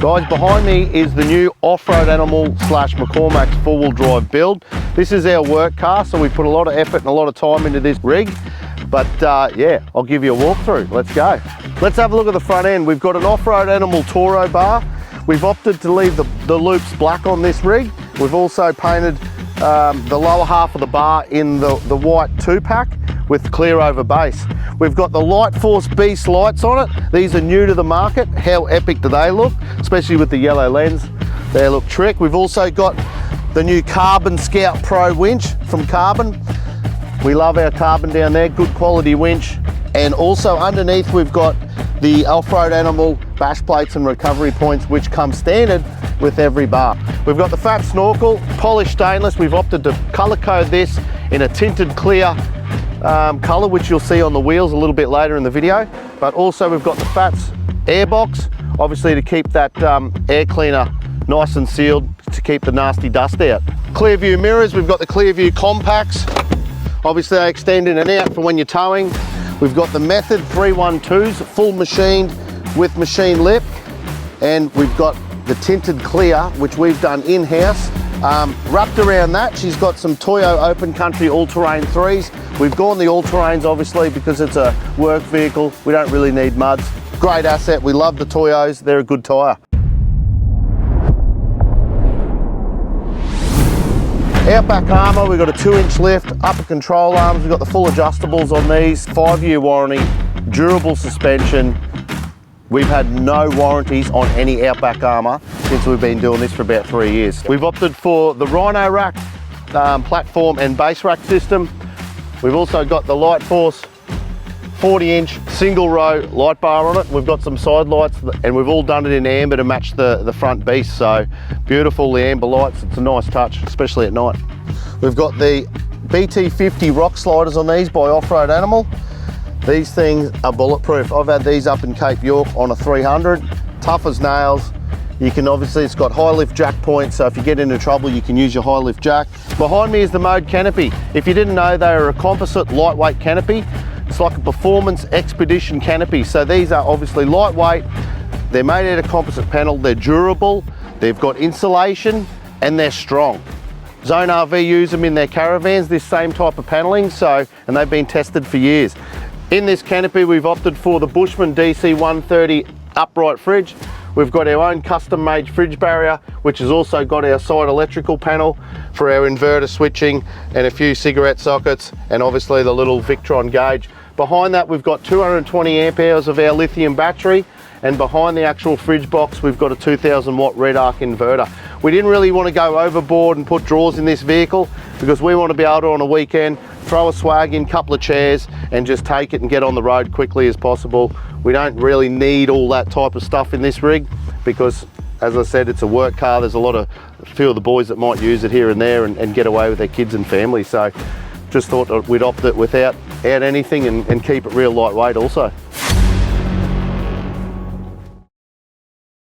Guys, behind me is the new off-road animal slash McCormack's four-wheel drive build. This is our work car, so we put a lot of effort and a lot of time into this rig. But yeah, I'll give you a walkthrough. Let's go. Let's have a look at the front end. We've got an off-road animal Toro bar. We've opted to leave the loops black on this rig. We've also painted the lower half of the bar in the white 2-pack with clear over base. We've got the Light Force Beast lights on it. These are new to the market. How epic do they look? Especially with the yellow lens. They look trick. We've also got the new Carbon Scout Pro winch from Carbon. We love our Carbon down there, good quality winch. And also underneath we've got the off-road animal bash plates and recovery points, which come standard with every bar. We've got the fat snorkel, polished stainless. We've opted to color code this in a tinted clear color, which you'll see on the wheels a little bit later in the video. But also we've got the Fats air box, obviously to keep that air cleaner nice and sealed to keep the nasty dust out. Clear view mirrors, we've got the clear view compacts. Obviously they extend in and out for when you're towing. We've got the Method 312s, full machined with machine lip. And we've got the tinted clear, which we've done in-house. Wrapped around that, she's got some Toyo Open Country all-terrain 3s. We've gone the all-terrains obviously because it's a work vehicle. We don't really need muds. Great asset, we love the Toyos, they're a good tyre. Outback armour, we've got a 2-inch lift, upper control arms, we've got the full adjustables on these, 5-year warranty, durable suspension. We've had no warranties on any Outback armour since we've been doing this for about 3 years. We've opted for the Rhino rack, platform and base rack system. We've also got the Light Force 40-inch single row light bar on it. We've got some side lights and we've all done it in amber to match the front beast. So beautiful, the amber lights, it's a nice touch, especially at night. We've got the BT-50 rock sliders on these by Off-Road Animal. These things are bulletproof. I've had these up in Cape York on a 300, tough as nails. You can obviously, it's got high lift jack points, so if you get into trouble, you can use your high lift jack. Behind me is the Mode Canopy. If you didn't know, they are a composite lightweight canopy. It's like a performance expedition canopy. So these are obviously lightweight. They're made out of composite panel. They're durable. They've got insulation and they're strong. Zone RV use them in their caravans, this same type of paneling. So, and they've been tested for years. In this canopy, we've opted for the Bushman DC 130 upright fridge. We've got our own custom made fridge barrier, which has also got our side electrical panel for our inverter switching and a few cigarette sockets, and obviously the little Victron gauge. Behind that, we've got 220 amp hours of our lithium battery, and behind the actual fridge box, we've got a 2000 watt red arc inverter. We didn't really want to go overboard and put drawers in this vehicle because we want to be able to, on a weekend, throw a swag in, couple of chairs, and just take it and get on the road quickly as possible. We don't really need all that type of stuff in this rig because, as I said, it's a work car. There's a few of the boys that might use it here and there and get away with their kids and family. So just thought we'd opt it without anything and keep it real lightweight also.